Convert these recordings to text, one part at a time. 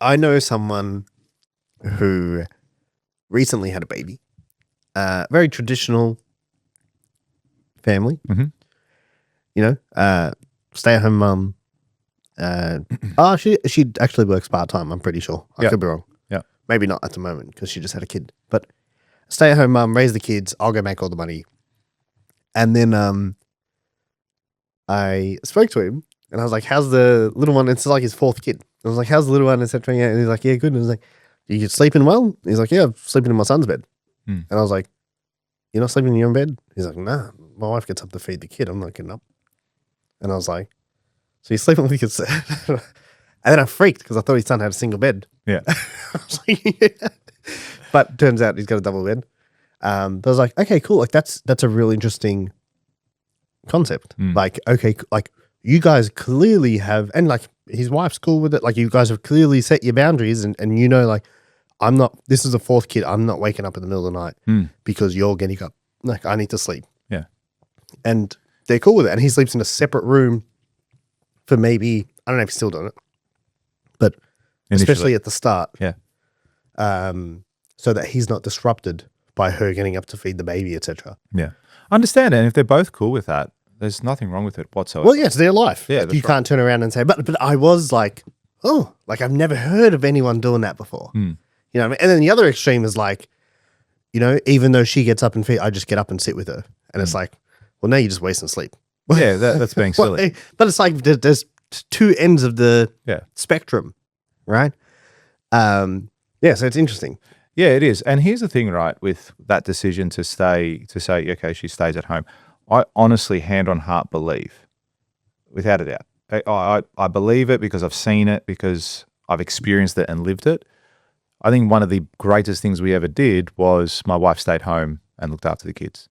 I know someone who recently had a baby. Very traditional family. Mhm. You know, stay-at-home mum. She actually works part-time, I'm pretty sure. I Yeah. could be wrong. Yeah. Maybe not at the moment because she just had a kid. But stay-at-home mum, raise the kids, I'll go make all the money. And then I spoke to him and I was like, how's the little one? It's like his fourth kid. I was like, how's the little one, etc. And he's like, yeah, good. And I was like, you sleeping well? He's like, yeah, I'm sleeping in my son's bed. Hmm. And I was like, you're not sleeping in your own bed? He's like, nah, my wife gets up to feed the kid. I'm not getting up. And I was like, so you're sleeping with your kids? And then I freaked because I thought his son had a single bed. Yeah. I was like, yeah. But turns out he's got a double bed. But I was like, okay, cool. Like that's a really interesting concept. Like, okay, like you guys clearly have, and like his wife's cool with it. Like you guys have clearly set your boundaries and you know, like this is a fourth kid. I'm not waking up in the middle of the night because you're getting up. Like I need to sleep. Yeah. And they're cool with it. And he sleeps in a separate room for maybe, I don't know if he's still doing it, but Initially. especially at the start. Yeah. So that he's not disrupted by her getting up to feed the baby, etc. Yeah. Understand it. And if they're both cool with that, there's nothing wrong with it whatsoever. Well, yeah, it's their life. Yeah, Like, that's you can't turn around and say, but I was like, oh, like I've never heard of anyone doing that before. You know what I mean? And then the other extreme is like, you know, even though she gets up and feed, I just get up and sit with her. And it's like, well, now you're just wasting sleep. Yeah, that's being silly. But it's like there's two ends of the Yeah. spectrum, right? So it's interesting. Yeah, it is. And here's the thing, right, with that decision to say, okay, she stays at home. I honestly, hand on heart, believe, without a doubt. I believe it because I've seen it, because I've experienced it and lived it. I think one of the greatest things we ever did was my wife stayed home and looked after the kids,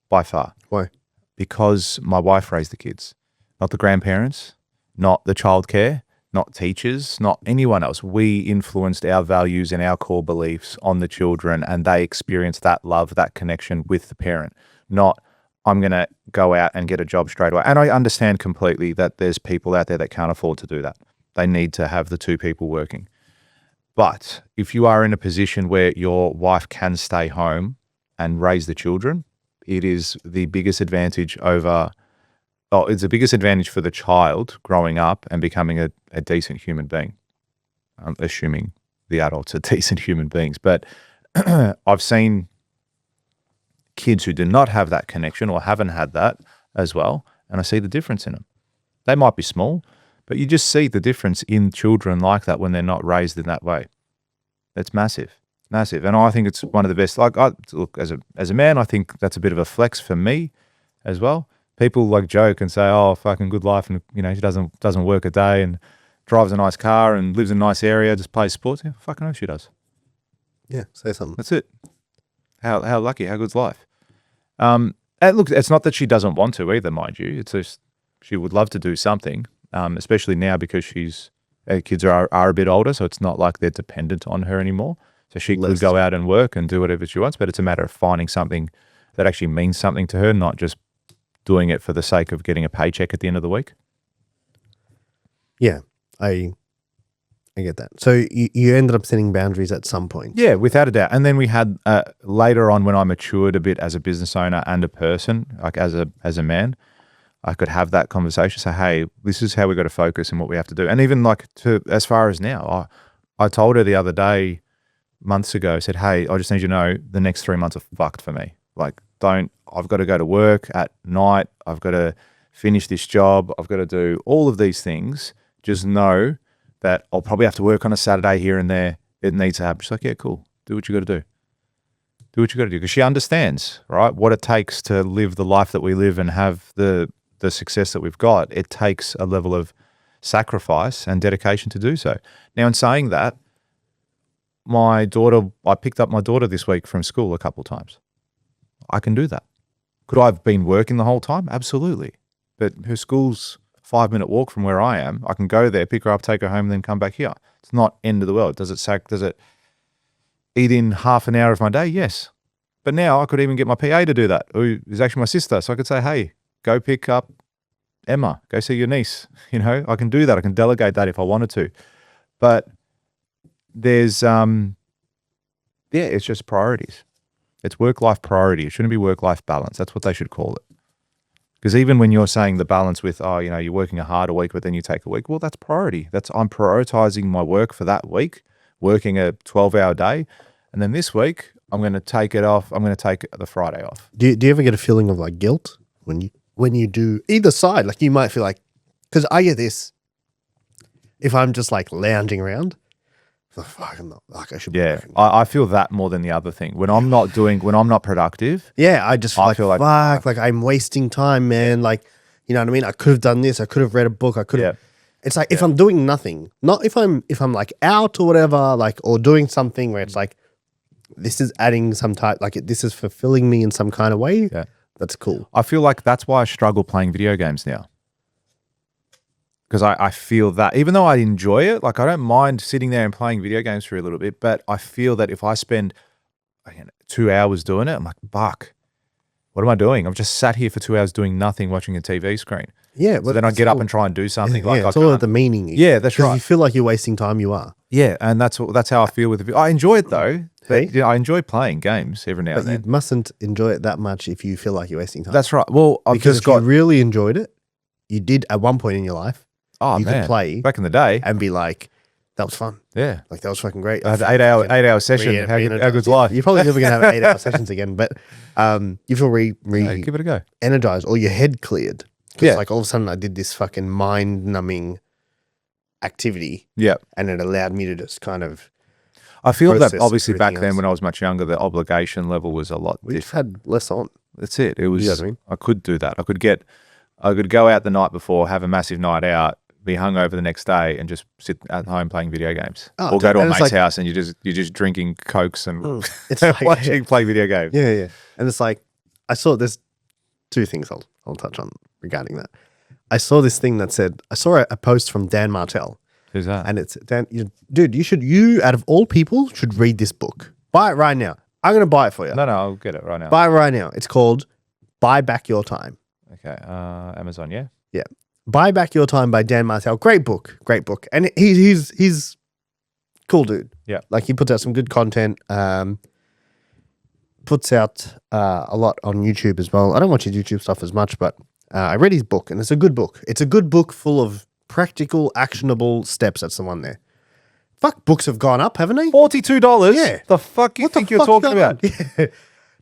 by far. Why? Because my wife raised the kids, not the grandparents, not the childcare, not teachers, not anyone else. We influenced our values and our core beliefs on the children, and they experienced that love, that connection with the parent, not I'm going to go out and get a job straight away. And I understand completely that there's people out there that can't afford to do that. They need to have the two people working. But if you are in a position where your wife can stay home and raise the children, it is the biggest advantage it's the biggest advantage for the child growing up and becoming a decent human being. I'm assuming the adults are decent human beings. But I've seen kids who do not have that connection or haven't had that as well, and I see the difference in them. They might be small, but you just see the difference in children like that when they're not raised in that way. That's massive. Massive. And I think it's one of the best. Like, look, as a man, I think that's a bit of a flex for me as well. People like joke and say, oh, fucking good life. And, you know, she doesn't work a day and drives a nice car and lives in a nice area, just plays sports. Yeah, fucking know she does. Yeah, say something. That's it. How lucky, how good's life? And look, it's not that she doesn't want to either, mind you. It's just she would love to do something, especially now because her kids are a bit older, so it's not like they're dependent on her anymore. So she could go out and work and do whatever she wants, but it's a matter of finding something that actually means something to her, not just doing it for the sake of getting a paycheck at the end of the week. Yeah, I get that. So you ended up setting boundaries at some point. Yeah, without a doubt. And then we had later on when I matured a bit as a business owner and a person, like as a man, I could have that conversation. Say, hey, this is how we got to focus and what we have to do. And even like as far as now, I told her the other day, months ago, I said, hey, I just need you to know the next 3 months are fucked for me. Like, I've got to go to work at night. I've got to finish this job. I've got to do all of these things. Just know that I'll probably have to work on a Saturday here and there. It needs to happen. She's like, yeah, cool. Do what you got to do. Do what you got to do. Because she understands, right, what it takes to live the life that we live and have the success that we've got. It takes a level of sacrifice and dedication to do so. Now, in saying that, I picked up my daughter this week from school a couple of times. I can do that. Could I have been working the whole time? Absolutely. But her school's 5-minute walk from where I am. I can go there, pick her up, take her home, and then come back here. It's not end of the world. Does it eat in half an hour of my day? Yes. But now I could even get my PA to do that, who is actually my sister. So I could say, hey, go pick up Emma, go see your niece. You know, I can do that. I can delegate that if I wanted to. But there's it's just priorities. It's work-life priority. It shouldn't be work-life balance. That's what they should call it. Because even when you're saying the balance with, you're working a harder week, but then you take a week, well, that's priority. I'm prioritizing my work for that week, working a 12-hour day, and then this week I'm going to take it off. I'm going to take the Friday off. Do you ever get a feeling of like guilt when you do either side? Like you might feel like, because I get this, if I'm just like lounging around, fuck, I'm not, like I should be working. I feel that more than the other thing. When I'm not productive. Yeah, I just feel like fuck, like I'm wasting time, man. Like, you know what I mean? I could have done this. I could have read a book. I could have. Yeah. It's like if I'm doing nothing, not if I'm like out or whatever, like, or doing something where it's like, this is adding some type, like this is fulfilling me in some kind of way. Yeah. That's cool. I feel like that's why I struggle playing video games now. Because I feel that even though I enjoy it, like I don't mind sitting there and playing video games for a little bit, but I feel that if I spend 2 hours doing it, I'm like, fuck, what am I doing? I've just sat here for 2 hours doing nothing, watching a TV screen. Yeah. So then I get up and try and do something. It's all about the meaning. Yeah, that's right. If you feel like you're wasting time, you are. Yeah, and that's how I feel with it. I enjoy it though. Hey? I enjoy playing games every now and then. But you mustn't enjoy it that much if you feel like you're wasting time. That's right. Well, because if you really enjoyed it, you did at one point in your life. Oh, you man. could play back in the day and be like, that was fun. Yeah. Like that was fucking great. I had an 8 hour session. How good's life? You're probably never going to have 8 hour sessions again, but you feel give it a go. Energized or your head cleared. Because like all of a sudden I did this fucking mind numbing activity. Yeah. And it allowed me to just kind of I feel that obviously back then when I was much younger, the obligation level was a lot different. We've had less on. That's it. It was, you know what I mean? I could do that. I could go out the night before, have a massive night out, be hungover the next day, and just sit at home playing video games, or go to a mate's house and you're just drinking Cokes and it's like, play video games. Yeah, yeah. And it's like there's two things I'll touch on regarding that. I saw this thing that said I saw a post from Dan Martell. Who's that? And it's Dan. Dude, you out of all people should read this book. Buy it right now. I'm gonna buy it for you. No, I'll get it right now. Buy it right now. It's called Buy Back Your Time. Okay, Amazon, yeah. Yeah. Buy Back Your Time by Dan Martell. Great book. And he's cool dude. Yeah. Like he puts out some good content. Puts out a lot on YouTube as well. I don't watch his YouTube stuff as much, but I read his book and it's a good book. It's a good book full of practical, actionable steps. That's the one there. Fuck, books have gone up, haven't they? $42? Yeah. The fuck you think you're talking about? Yeah.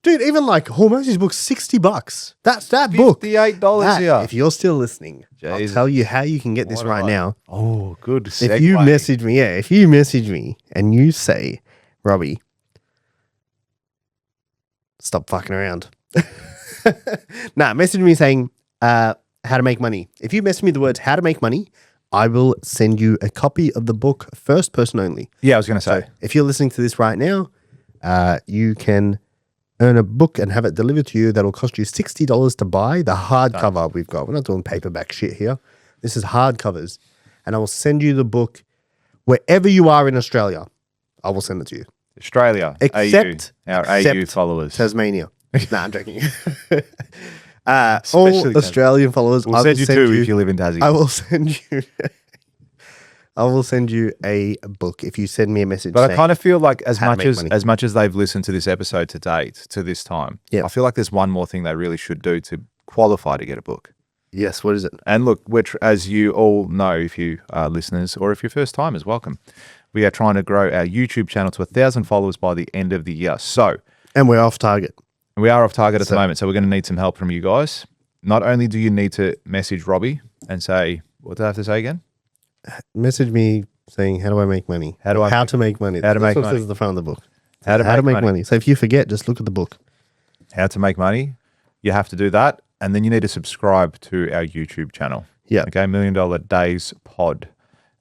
Dude, even like Hormozzi's book's $60. That's that book. $58 here. If you're still listening, I'll tell you how you can get this right now. Oh, good segue. If you message me and you say, Robbie, stop fucking around. Message me saying how to make money. If you message me the words how to make money, I will send you a copy of the book, first person only. Yeah, I was going to say. So if you're listening to this right now, you can earn a book and have it delivered to you. That'll cost you $60 to buy. The hardcover we've got. We're not doing paperback shit here. This is hardcovers. And I will send you the book wherever you are in Australia. I will send it to you. Australia, except AU followers. Tasmania. Nah, I'm joking. All Australian followers. We'll send you two if you live in Tassie. I will send you a book if you send me a message. But I kind of feel like as much as they've listened to this episode to date, to this time, I feel like there's one more thing they really should do to qualify to get a book. Yes, what is it? And look, as you all know, if you are listeners or if you're first timers, welcome. We are trying to grow our YouTube channel to 1,000 followers by the end of the year. And we're off target. We are off target at the moment, so we're going to need some help from you guys. Not only do you need to message Robbie and say, what did I have to say again? Message me saying, how do I make money? How to make money. How to make money. This is the front of the book. How to make money. So if you forget, just look at the book. How to make money. You have to do that. And then you need to subscribe to our YouTube channel. Yeah. Okay, $1 Million Days Pod.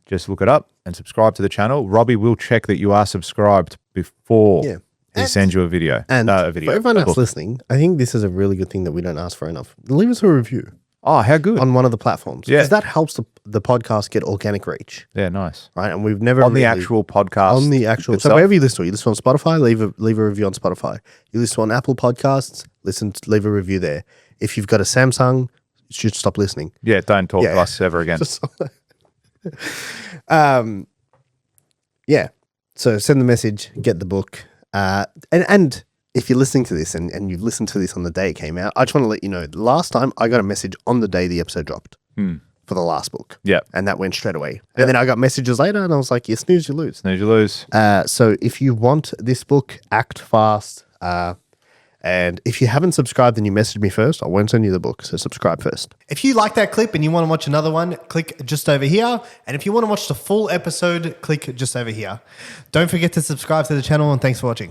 Just look it up and subscribe to the channel. Robbie will check that you are subscribed before he sends you a video. And for everyone else listening, I think this is a really good thing that we don't ask for enough. Leave us a review. Oh, how good. On one of the platforms. Yeah. Because that helps the podcast get organic reach. Yeah, nice. Right? And we've never the actual podcast. On the actual. itself. So wherever you listen to, you listen on Spotify, leave a review on Spotify. You listen on Apple Podcasts, leave a review there. If you've got a Samsung, you should stop listening. Yeah, don't talk to us ever again. Yeah. So send the message, get the book. And if you're listening to this and you've listened to this on the day it came out, I just want to let you know, last time I got a message on the day the episode dropped for the last book. Yeah. And that went straight away. And then I got messages later and I was like, you snooze, you lose. Snooze, you lose. So if you want this book, act fast. And if you haven't subscribed and you message me first, I won't send you the book. So subscribe first. If you like that clip and you want to watch another one, click just over here. And if you want to watch the full episode, click just over here. Don't forget to subscribe to the channel and thanks for watching.